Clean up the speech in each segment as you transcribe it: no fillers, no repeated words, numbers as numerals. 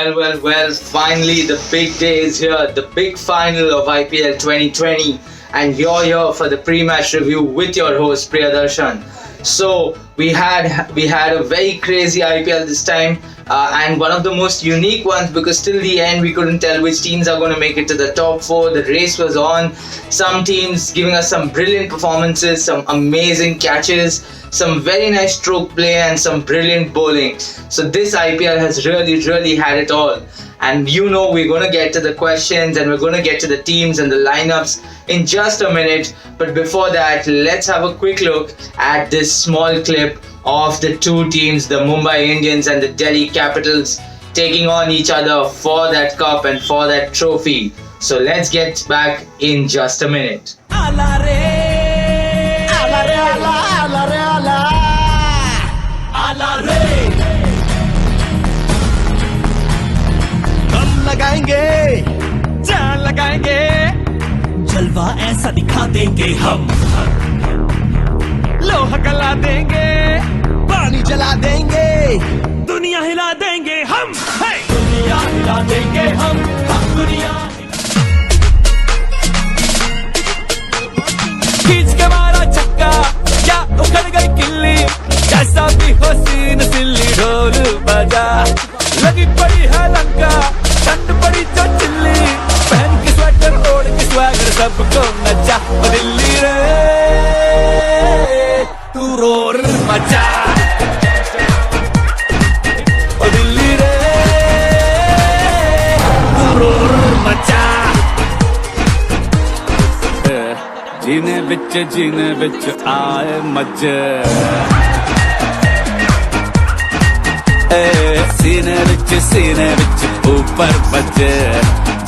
Well, finally the big day is here, the big final of IPL 2020, and you're here for the pre-match review with your host Priyadarshan. So we had a very crazy IPL this time, and one of the most unique ones because till the end we couldn't tell which teams are going to make it to the top four. The race was on. Some teams giving us some brilliant performances, some amazing catches, some very nice stroke play, and some brilliant bowling. So this IPL has really had it all. And we're going to get to the questions and we're going to get to the teams and the lineups in just a minute. But before that, let's have a quick look at this small clip of the two teams, the Mumbai Indians and the Delhi Capitals, taking on each other for that cup and for that trophy. So let's get back in just a minute. लगाएंगे जान लगाएंगे जलवा ऐसा दिखा देंगे हम लोहा गला देंगे पानी जला देंगे दुनिया हिला देंगे हम दुनिया हिला देंगे हम दुनिया खींच के मारा छक्का क्या उखड़ गई किल्ली जैसा भी हो सीन सिल्ली ढोल बजा लगी पड़ी है लंका ठंड पड़ी जो चिल्ली पहन के स्वेटर ओढ़ के स्वैगर सबको नचा दिल्ली रे तू रोर मचा दिल्ली रे तू रोर मचा जीने विच आए मजे सीने विच ऊपर बचे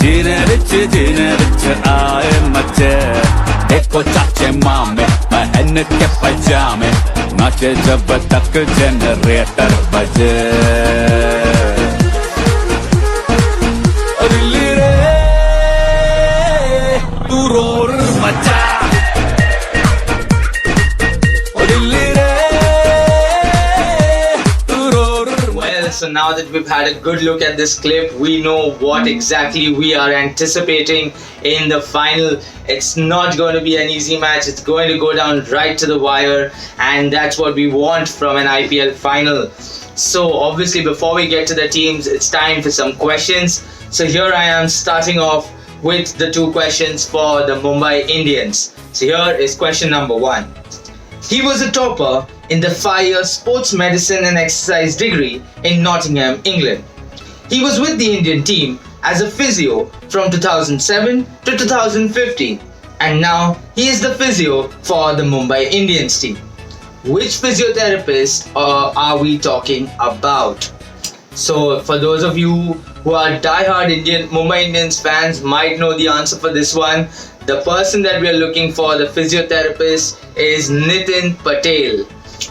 जीने विच आए मचे एको चाचे मामे महन के पजामे नाचे जब तक जनरेटर बजे दिल्ली रे तू रोर मचा So now that we've had a good look at this clip, we know what exactly we are anticipating in the final. It's not going to be an easy match. It's going to go down right to the wire, and that's what we want from an IPL final. So obviously before we get to the teams, it's time for some questions. So here I am starting off with the two questions for the Mumbai Indians. So here is question number 1. He was a topper in the 5-year sports medicine and exercise degree in Nottingham, England. He was with the Indian team as a physio from 2007 to 2015, and now he is the physio for the Mumbai Indians team. Which physiotherapist are we talking about? So for those of you who are die-hard Mumbai Indians fans might know the answer for this one. The person that we are looking for, the physiotherapist, is Nitin Patel.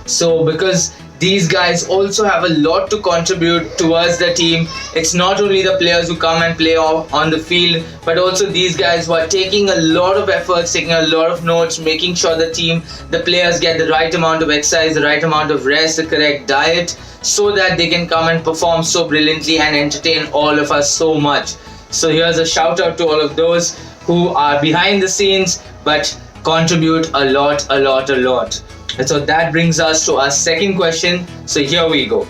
So because these guys also have a lot to contribute towards the team, it's not only the players who come and play on the field, but also these guys who are taking a lot of efforts, taking a lot of notes, making sure the players get the right amount of exercise, the right amount of rest, the correct diet, so that they can come and perform so brilliantly and entertain all of us so much. So here's a shout out to all of those who are behind the scenes but contribute a lot. And so that brings us to our second question. So here we go.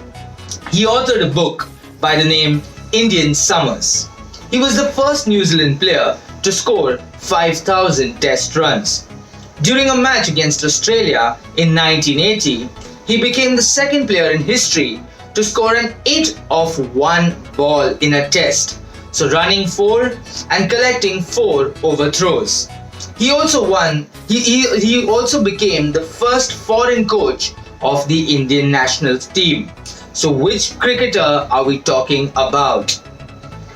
He authored a book by the name Indian Summers. He was the first New Zealand player to score 5,000 test runs. During a match against Australia in 1980, he became the second player in history to score an 8 off 1 ball in a test. So running 4 and collecting 4 overthrows. He also became the first foreign coach of the Indian national team. So which cricketer are we talking about?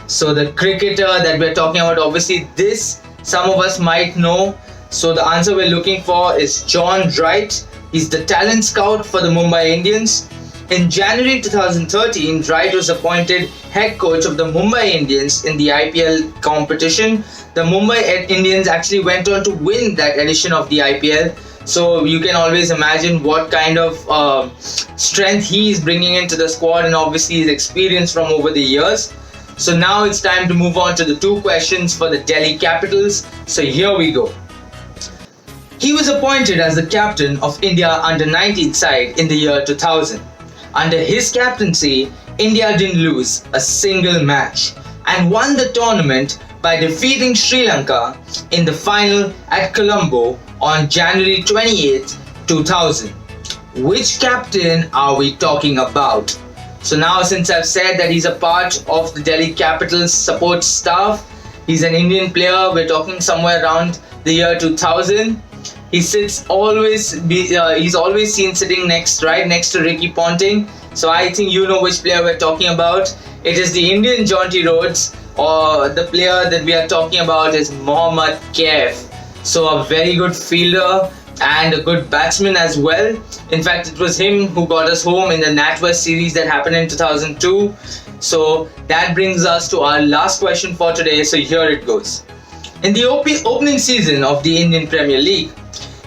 So the cricketer that we're talking about, obviously this some of us might know. So the answer we're looking for is John Wright. He's the talent scout for the Mumbai Indians. In January 2013, Wright was appointed head coach of the Mumbai Indians in the IPL competition. The Mumbai Indians actually went on to win that edition of the IPL. So you can always imagine what kind of strength he is bringing into the squad, and obviously his experience from over the years. So now it's time to move on to the two questions for the Delhi Capitals. So here we go. He was appointed as the captain of India under-19 side in the year 2000. Under his captaincy, India didn't lose a single match and won the tournament by defeating Sri Lanka in the final at Colombo on January 28, 2000. Which captain are we talking about? So now, since I've said that he's a part of the Delhi Capitals support staff, he's an Indian player. We're talking somewhere around the year 2000. He's always seen sitting right next to Ricky Ponting. So I think you know which player we're talking about. It is the Indian Jonty Rhodes, or the player that we are talking about is Mohammad Kaif. So a very good fielder and a good batsman as well. In fact, it was him who got us home in the NatWest series that happened in 2002. So that brings us to our last question for today. So here it goes. In the opening season of the Indian Premier League,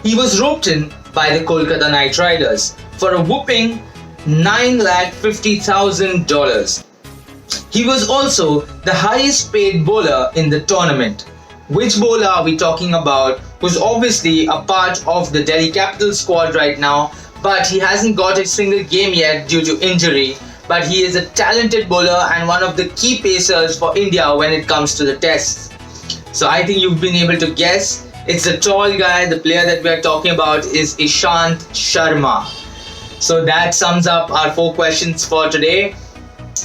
he was roped in by the Kolkata Knight Riders for a whopping $950,000. He was also the highest paid bowler in the tournament. Which bowler are we talking about, who's obviously a part of the Delhi Capitals squad right now, but he hasn't got a single game yet due to injury, but he is a talented bowler and one of the key pacers for India when it comes to the tests. So I think you've been able to guess. It's a tall guy. The player that we are talking about is Ishant Sharma. So that sums up our 4 questions for today.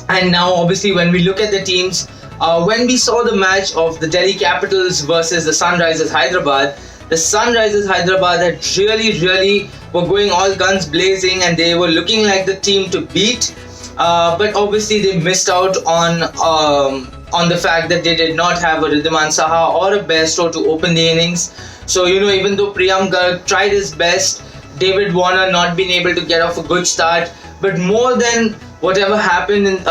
And now obviously when we look at the teams, when we saw the match of the Delhi Capitals versus the Sunrisers Hyderabad, the Sunrisers Hyderabad had really were going all guns blazing and they were looking like the team to beat. But obviously they missed out on the fact that they did not have a Ridhiman Saha or a Bairstow to open the innings. So even though Priyam Garg tried his best, David Warner not being able to get off a good start. But more than whatever happened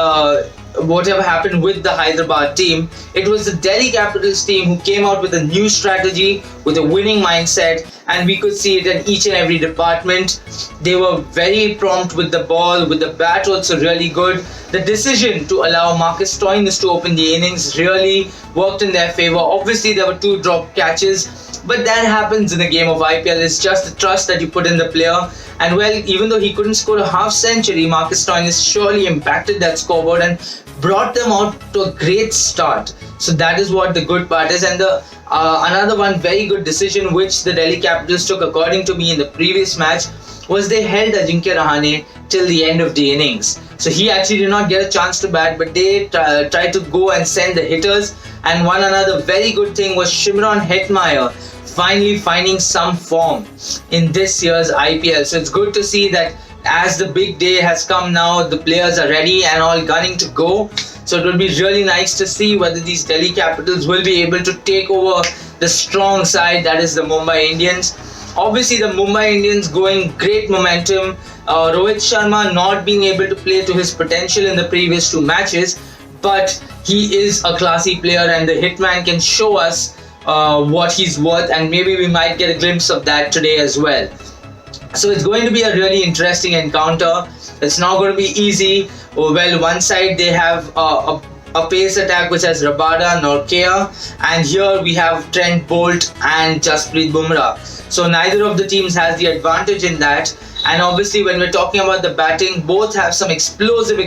with the Hyderabad team, it was the Delhi Capitals team who came out with a new strategy, with a winning mindset, and we could see it in each and every department. They were very prompt with the ball, with the bat also really good. The decision to allow Marcus Stoinis to open the innings really worked in their favour. Obviously there were 2 drop catches, but that happens in a game of IPL. It's just the trust that you put in the player. And well, even though he couldn't score a half century, Marcus Stoinis surely impacted that scoreboard and brought them out to a great start. So that is what the good part is. And another one very good decision which the Delhi Capitals took, according to me, in the previous match, was they held Ajinkya Rahane till the end of the innings. So he actually did not get a chance to bat, but they tried to go and send the hitters. And one another very good thing was Shimron Hetmeyer finally finding some form in this year's IPL. So it's good to see that as the big day has come now, the players are ready and all gunning to go. So it will be really nice to see whether these Delhi Capitals will be able to take over the strong side, that is the Mumbai Indians. Obviously the Mumbai Indians going great momentum. Rohit Sharma not being able to play to his potential in the previous 2 matches, but he is a classy player and the hitman can show us what he's worth, and maybe we might get a glimpse of that today as well. So it's going to be a really interesting encounter. It's not going to be easy. Well, one side they have a pace attack which has Rabada, Nortje, and here we have Trent Bolt and Jasprit Bumrah. So neither of the teams has the advantage in that. And obviously when we're talking about the batting, both have some explosive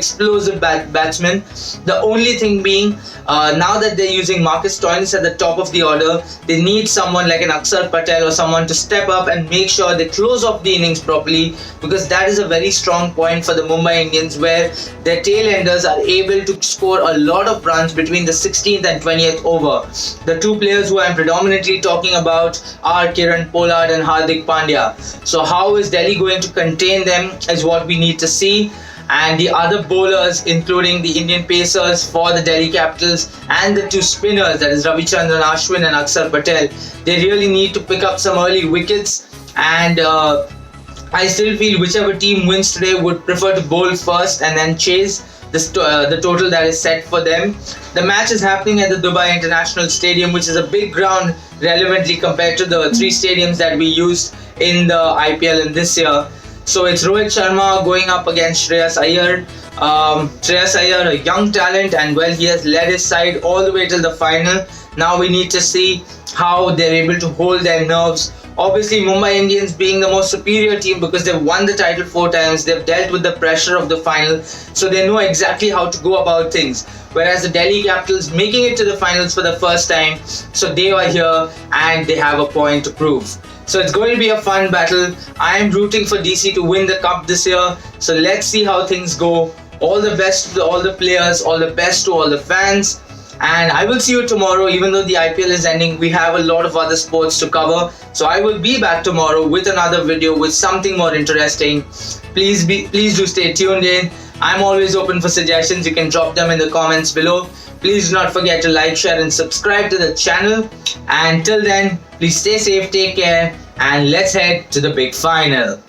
batsmen. The only thing being, now that they're using Marcus Stoinis at the top of the order, they need someone like an Akshar Patel or someone to step up and make sure they close off the innings properly, because that is a very strong point for the Mumbai Indians, where their tail-enders are able to score a lot of runs between the 16th and 20th over. The 2 players who I'm predominantly talking about are Kiran Pollard and Hardik Pandya. So how is Delhi going to contain them is what we need to see. And the other bowlers, including the Indian pacers for the Delhi Capitals and the 2 spinners, that is Ravichandran Ashwin and Akshar Patel, they really need to pick up some early wickets. And I still feel whichever team wins today would prefer to bowl first and then chase the total that is set for them. The match is happening at the Dubai International Stadium, which is a big ground relevantly compared to the 3 stadiums that we used in the IPL in this year. So it's Rohit Sharma going up against Shreyas Iyer. Shreyas Iyer, a young talent, and well, he has led his side all the way till the final. Now we need to see how they're able to hold their nerves. Obviously, Mumbai Indians being the most superior team because they've won the title 4 times, they've dealt with the pressure of the final, so they know exactly how to go about things. Whereas the Delhi Capitals making it to the finals for the first time, so they are here and they have a point to prove. So it's going to be a fun battle. I am rooting for DC to win the cup this year, so let's see how things go. All the best to all the players, all the best to all the fans. And I will see you tomorrow. Even though the IPL is ending, we have a lot of other sports to cover. So I will be back tomorrow with another video with something more interesting. Please do stay tuned in. I'm always open for suggestions. You can drop them in the comments below. Please do not forget to like, share and subscribe to the channel. And till then, please stay safe, take care, and let's head to the big final.